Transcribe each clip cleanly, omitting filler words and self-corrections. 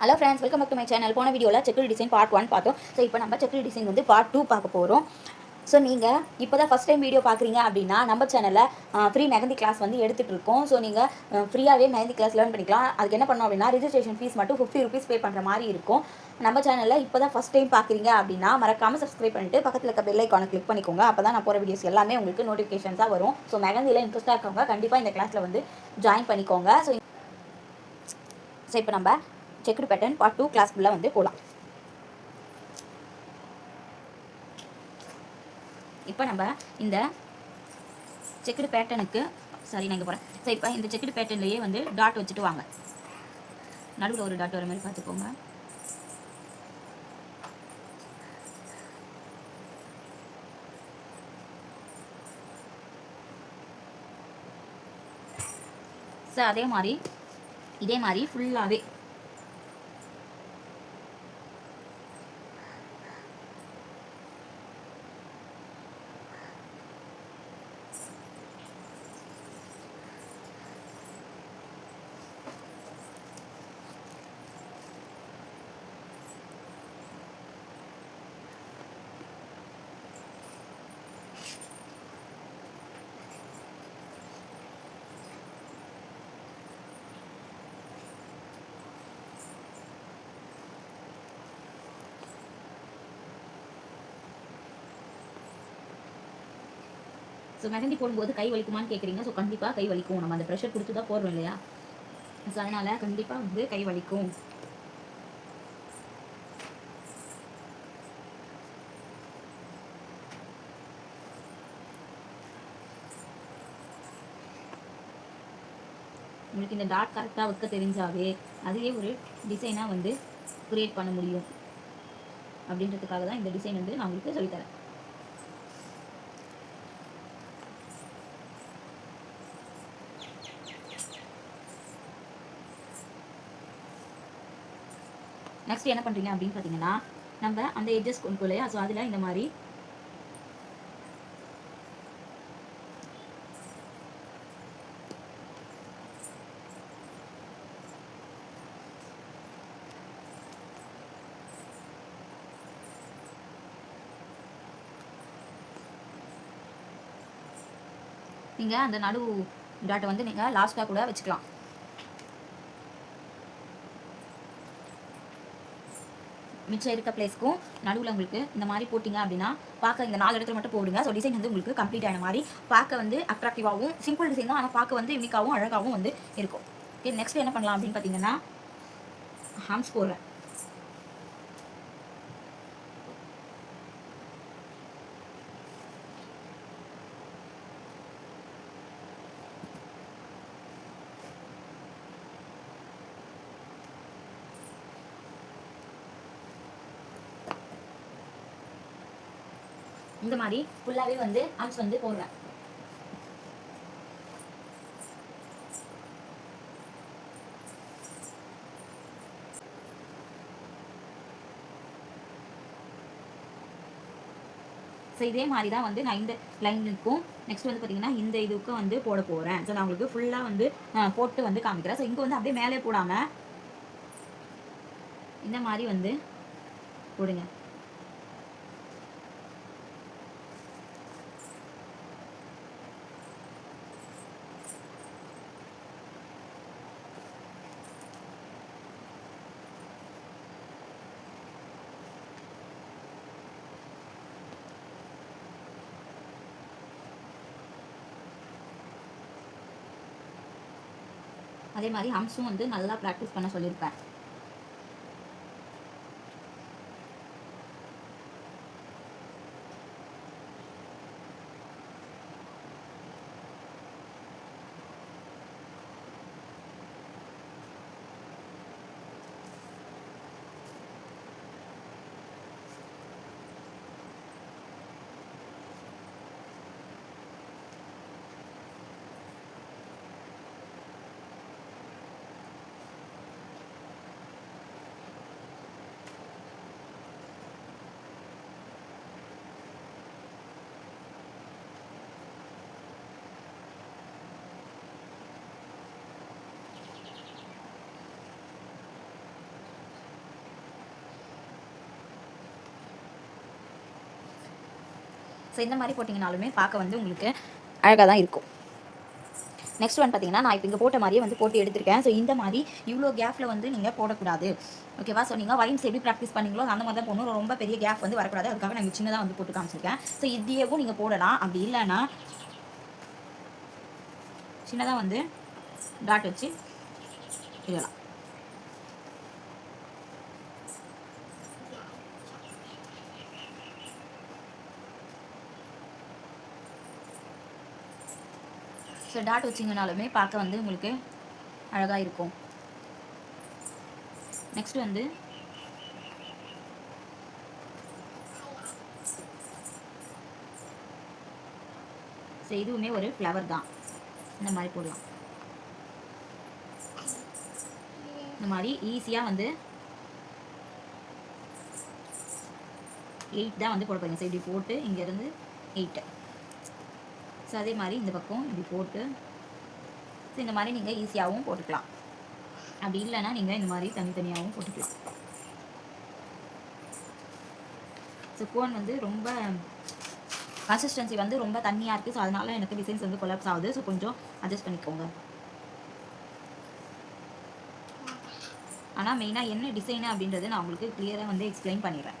Hello friends, welcome back to my channel. போன வீடியோவில் செக்குரி design part 1 பார்த்தோம். ஸோ இப்போ நம்ம செக்குரி டிசைன் வந்து பார்ட் 2 பார்க்க போகிறோம். ஸோ நீங்கள் இப்போ தான் ஃபஸ்ட் டைம் வீடியோ பார்க்குறீங்க அப்படின்னா நம்ம சேனலில் ஃப்ரீ மெஹந்தி கிளாஸ் வந்து எடுத்துகிட்டு இருக்கோம். ஸோ நீங்கள் ஃப்ரீயாகவே மெஹந்தி கிளாஸ் லேர்ன் பண்ணிக்கலாம். அதுக்கு என்ன பண்ணோம் அப்படின்னா ரிஜிஸ்ட்ரேஷன் ஃபீஸ் மட்டும் 50 ருபீஸ் பே பண்ணுற மாதிரி இருக்கும். நம்ம சேனலில் இப்போ தான் ஃபஸ்ட் டைம் பார்க்குறீங்க அப்படின்னா மறக்காமல் சப்ஸ்கிரைப் பண்ணிட்டு பக்கத்தில் இருக்க பெல் ஐக்கானை கிளிக் பண்ணிக்கோங்க. அப்போ தான் நான் போகிற வீடியோஸ் எல்லாமே உங்களுக்கு நோட்டிஃபிகேஷன்ஸாக வரும். ஸோ மெஹந்தியில் இன்ட்ரெஸ்ட்டாக இருக்கவங்க கண்டிப்பாக இந்த கிளாஸில் வந்து ஜாயின் பண்ணிக்கோங்க. ஸோ இப்போ நம்ம செக்குடு பேட்டர்ன் பார்ட் 2 கிளாஸ்க்குள்ளே வந்து போகலாம். இப்போ நம்ம இந்த செக்குடு பேட்டர்னுக்கு நான் இங்கே போகிறேன். ஸோ இப்போ இந்த செக்குடு பேட்டர்ன்லேயே வந்து டாட் வச்சுட்டு வாங்க. நடுவில் ஒரு டாட் வர மாதிரி பார்த்துக்கோங்க. ஸோ இதே மாதிரி ஃபுல்லாகவே ஸோ மெஹந்தி போடும்போது கை வலிக்குமான்னு கேட்குறீங்க. ஸோ கண்டிப்பாக கை வலிக்கும். நம்ம அந்த ப்ரெஷர் கொடுத்து தான் போடுறோம் இல்லையா? ஸோ அதனால் கண்டிப்பாக வந்து கை வலிக்கும். உங்களுக்கு இந்த டாட் கரெக்டாக வைக்க தெரிஞ்சாவே அதுவே ஒரு டிசைனாக வந்து க்ரியேட் பண்ண முடியும். அப்படின்றதுக்காக தான் இந்த டிசைன் வந்து நான் உங்களுக்கு சொல்லித்தரேன். நெக்ஸ்ட் என்ன பண்ணுறீங்க அப்படின்னு பார்த்தீங்கன்னா நம்ம அந்த எட்ஜஸ் கொண்டு இல்லையா? ஸோ அதில் இந்த மாதிரி நீங்கள் அந்த நடு டாட்டை வந்து நீங்கள் லாஸ்ட்டாக கூட வச்சுக்கலாம். மிச்சம் இருக்க பிளேஸ்க்கும் நடுவில் உங்களுக்கு இந்த மாதிரி போட்டிங்க அப்படின்னா பார்க்க இந்த 4 இடத்துல மட்டும் போடுங்க. ஸோ டிசைன் வந்து உங்களுக்கு கம்ப்ளீட் ஆன மாதிரி பார்க்க வந்து அட்ராக்டிவாகவும் சிம்பிள் டிசைன் தான், ஆனால் பார்க்க வந்து யூனிக்காகவும் அழகாகவும் வந்து இருக்கும். ஓகே, நெக்ஸ்ட் என்ன பண்ணலாம் அப்படின்னு பார்த்தீங்கன்னா ஹாம்ஸ் போடுறேன். இந்த மாதிரி ஃபுல்லாகவே வந்து ஹாம்ஸ் வந்து போடுறேன். ஸோ இதே மாதிரி தான் வந்து நான் இந்த லைனுக்கும் நெக்ஸ்ட் வந்து பார்த்தீங்கன்னா இந்த இதுக்கும் வந்து போட போகிறேன். ஸோ நான் உங்களுக்கு ஃபுல்லாக வந்து போட்டு வந்து காமிக்கிறேன். ஸோ இங்கே வந்து அப்படியே மேலே போடாமல் இந்த மாதிரி வந்து போடுங்க. அதே மாதிரி ஹம்ஸும் வந்து நல்லா ப்ராக்டிஸ் பண்ண சொல்லியிருப்பேன். ஸோ இந்த மாதிரி போட்டிங்கனாலுமே பார்க்க வந்து உங்களுக்கு அழகாக தான் இருக்கும். நெக்ஸ்ட் வந்து பார்த்தீங்கன்னா நான் இப்போ இங்கே போட்ட மாதிரியே வந்து போட்டு எடுத்திருக்கேன். ஸோ இந்த மாதிரி இவ்வளோ கேப்பில் வந்து நீங்கள் போடக்கூடாது. ஓகேவா? ஸோ நீங்கள் வைன்ஸ் எப்படி ப்ராக்டிஸ் பண்ணீங்களோ அந்த மாதிரி தான் போடணும். ரொம்ப பெரிய கேப் வந்து வரக்கூடாது. அதுக்காக நான் சின்னதாக வந்து போட்டு காமிச்சிருக்கேன். ஸோ இதையவும் நீங்கள் போடலாம். அப்படி இல்லைன்னா சின்னதாக வந்து டாட் வச்சு இடலாம். ஸோ டாட் வச்சிங்கனாலுமே பார்க்க வந்து உங்களுக்கு அழகாக இருக்கும். நெக்ஸ்ட் வந்து ஸோ இதுவுமே ஒரு ஃப்ளவர் தான். இந்த மாதிரி போடலாம். இந்த மாதிரி ஈஸியாக வந்து 8 தான் வந்து போட போகிறீங்க. ஸோ இப்படி போட்டு இங்கேருந்து 8. ஸோ அதே மாதிரி இந்த பக்கம் இப்படி போட்டு ஸோ இந்த மாதிரி நீங்கள் ஈஸியாகவும் போட்டுக்கலாம். அப்படி இல்லைன்னா நீங்கள் இந்த மாதிரி தனித்தனியாகவும் போட்டுக்கலாம். ஸோ கோன் வந்து ரொம்ப கன்சிஸ்டன்சி வந்து ரொம்ப தண்ணியாக இருக்குது. ஸோ அதனால் எனக்கு டிசைன்ஸ் வந்து கொலாப்ஸ் ஆகுது. ஸோ கொஞ்சம் அட்ஜஸ்ட் பண்ணிக்கோங்க. ஆனால் மெயினாக என்ன டிசைனு அப்படின்றது நான் உங்களுக்கு கிளியராக வந்து எக்ஸ்பிளைன் பண்ணிடுறேன்.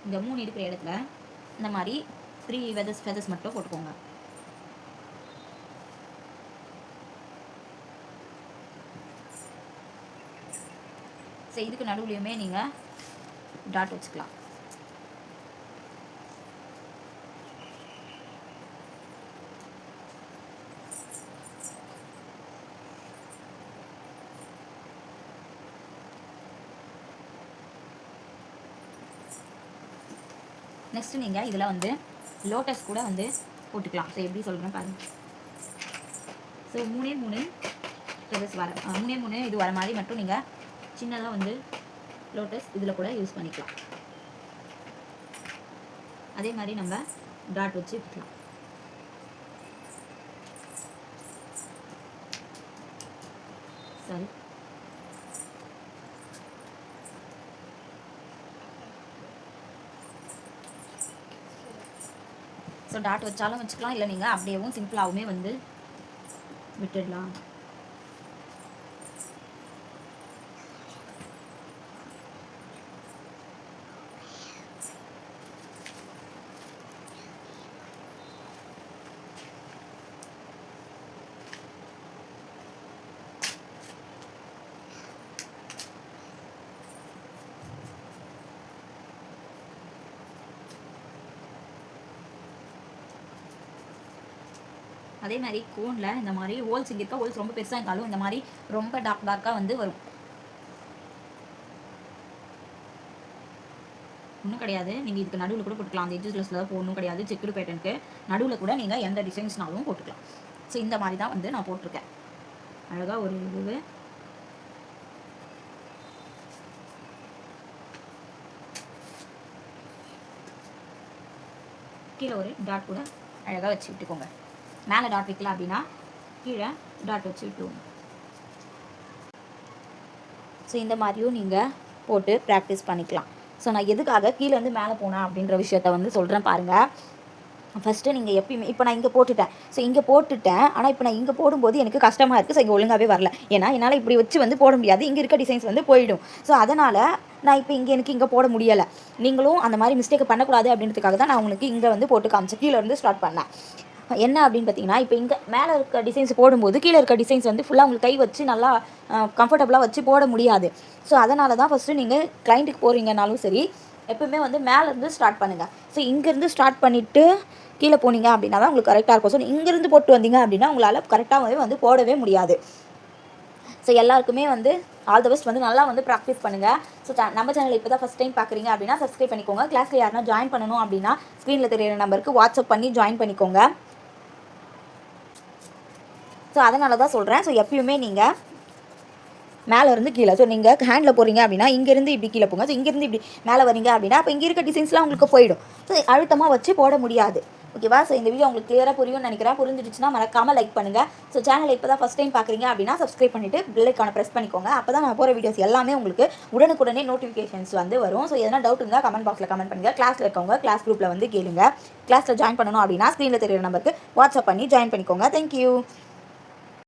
இந்த 3 இருக்கிற இடத்துல இந்த மாதிரி 3 ஃபெதர்ஸ் மட்டும் போட்டுக்கோங்க. ஸோ இதுக்கு நடுவுலையுமே நீங்கள் டாட் வச்சுக்கலாம். நெக்ஸ்ட் நீங்கள் இதில் வந்து லோட்டஸ் கூட வந்து போட்டுக்கலாம். ஸோ எப்படி சொல்கிறேன் பாருங்கள். ஸோ 3 ஃபெதர்ஸ் வர 3 இது வர மாதிரி மட்டும் நீங்கள் சின்னதாக வந்து லோட்டஸ் இதில் கூட யூஸ் பண்ணிக்கலாம். அதே மாதிரி நம்ம டாட் வச்சு விட்டுக்கலாம். சரி, ஸோ டாட் வச்சாலும் வச்சுக்கலாம், இல்லை நீங்கள் அப்படியேவும் சிம்பிளாகவுமே வந்து விட்டுடலாம். அதே மாதிரி கோனில் இந்த மாதிரி ஹோல்ஸ் இங்கே இருக்க ஹோல்ஸ் ரொம்ப பெருசாக இருந்தாலும் இந்த மாதிரி ரொம்ப டார்க்காக வந்து வரும். ஒன்றும் கிடையாது, நீங்கள் இதுக்கு நடுவில் கூட போட்டுக்கலாம். அந்த எட்ஜஸ்ல தான் போடணும் கிடையாது. செக்குடு பேட்டர்னுக்கு நடுவில் கூட நீங்கள் எந்த டிசைன்ஸ்னாலும் போட்டுக்கலாம். ஸோ இந்த மாதிரி தான் வந்து நான் போட்டிருக்கேன். அழகாக ஒரு இது கீழே ஒரு டாட் கூட அழகாக வச்சு விட்டுக்கோங்க. மேலே டாட் வைக்கல அப்படின்னா கீழே டாட் வச்சு விட்டுவோம். ஸோ இந்த மாதிரியும் நீங்கள் போட்டு ப்ராக்டிஸ் பண்ணிக்கலாம். ஸோ நான் எதுக்காக கீழே வந்து மேலே போனேன் அப்படின்ற விஷயத்த வந்து சொல்கிறேன் பாருங்கள். ஃபஸ்ட்டு நீங்கள் எப்பயுமே இப்போ நான் இங்கே போட்டுட்டேன். ஸோ இங்கே போட்டுட்டேன், ஆனால் இப்போ நான் இங்கே போடும்போது எனக்கு கஷ்டமாக இருக்குது. ஸோ இங்கே ஒழுங்காகவே வரல. ஏன்னா என்னால் இப்படி வச்சு வந்து போட முடியாது. இங்கே இருக்க டிசைன்ஸ் வந்து போயிடும். ஸோ அதனால் நான் இப்போ எனக்கு இங்கே போட முடியலை. நீங்களும் அந்த மாதிரி மிஸ்டேக் பண்ணக்கூடாது அப்படின்றதுக்காக தான் நான் உங்களுக்கு இங்கே வந்து போட்டு காமிச்சேன். கீழே இருந்து ஸ்டார்ட் பண்ணேன். என்ன அப்படின்னு பார்த்தீங்கன்னா, இப்போ இங்கே மேலே இருக்க டிசைன்ஸ் போடும்போது கீழே இருக்க டிசைன்ஸ் வந்து ஃபுல்லாக உங்களுக்கு கை வச்சு நல்லா கம்ஃபர்டபுளாக வச்சு போட முடியாது. ஸோ அதனால தான் ஃபஸ்ட்டு நீங்கள் கிளைண்ட்டுக்கு போகிறீங்கனாலும் சரி, எப்பவுமே வந்து மேலேருந்து ஸ்டார்ட் பண்ணுங்கள். ஸோ இங்கேருந்து ஸ்டார்ட் பண்ணிவிட்டு கீழே போனீங்க அப்படின்னா தான் உங்களுக்கு கரெக்டாக இருக்கும். ஸோ இங்கேருந்து போட்டு வந்தீங்க அப்படின்னா உங்களால் கரெக்டாகவே வந்து போடவே முடியாது. ஸோ எல்லாருக்குமே வந்து ஆல் த பெஸ்ட். வந்து நல்லா வந்து ப்ராக்டிஸ் பண்ணுங்கள். ஸோ நம்ம சேனல் இப்போ தான் ஃபஸ்ட் டைம் பார்க்குறீங்க அப்படின்னா சப்ஸ்கிரைப் பண்ணிக்கோங்க. கிளாஸில் யாருன்னா ஜாயின் பண்ணணும் அப்படின்னா ஸ்க்ரீனில் தெரியிற நம்பருக்கு வாட்ஸ்அப் பண்ணி ஜாயின் பண்ணிக்கோங்க. ஸோ அதனால தான் சொல்கிறேன். ஸோ எப்பயுமே நீங்கள் மேலே இருந்து கீழே, ஸோ நீங்கள் ஹேண்டில் போகிறீங்க அப்படின்னா இங்கேருந்து இப்படி கீழே போங்க. ஸோ இங்கேருந்து இப்படி மேலே வரீங்க அப்படின்னா அப்போ இங்கே இருக்க டிசைன்ஸ்லாம் உங்களுக்கு போயிடும். ஸோ அழுத்தமாக வச்சு போட முடியாது. ஓகேவா? ஸோ இந்த வீடியோ உங்களுக்கு கிளியராக புரியும்னு நினைக்கிறேன். புரிஞ்சிடுச்சுன்னா மறக்காமல் லைக் பண்ணுங்கள். ஸோ சேனலை இப்போ தான் ஃபஸ்ட் டைம் பார்க்குறீங்க அப்படின்னா சப்ஸ்கிரைப் பண்ணிவிட்டு பெல் ஐக்கானை ப்ரெஸ் பண்ணிக்கோங்க. அப்போ தான் நான் போகிற வீடியோஸ் எல்லாமே உங்களுக்கு உடனுக்குடனே நோட்டிஃபிகேஷன்ஸ் வந்து வரும். ஸோ எதனா டவுட் இருந்தால் கமெண்ட் பாக்ஸில் கமெண்ட் பண்ணுங்கள். கிளாஸில் இருக்கவங்க கிளாஸ் குரூப்பில் வந்து கேளுங்க. கிளாஸில் ஜாயின் பண்ணணும் அப்படின்னா ஸ்க்ரீனில் தெரியிற நம்பருக்கு வாட்ஸ்அப் பண்ணி ஜாயின் பண்ணிக்கோங்க. தேங்க்யூ.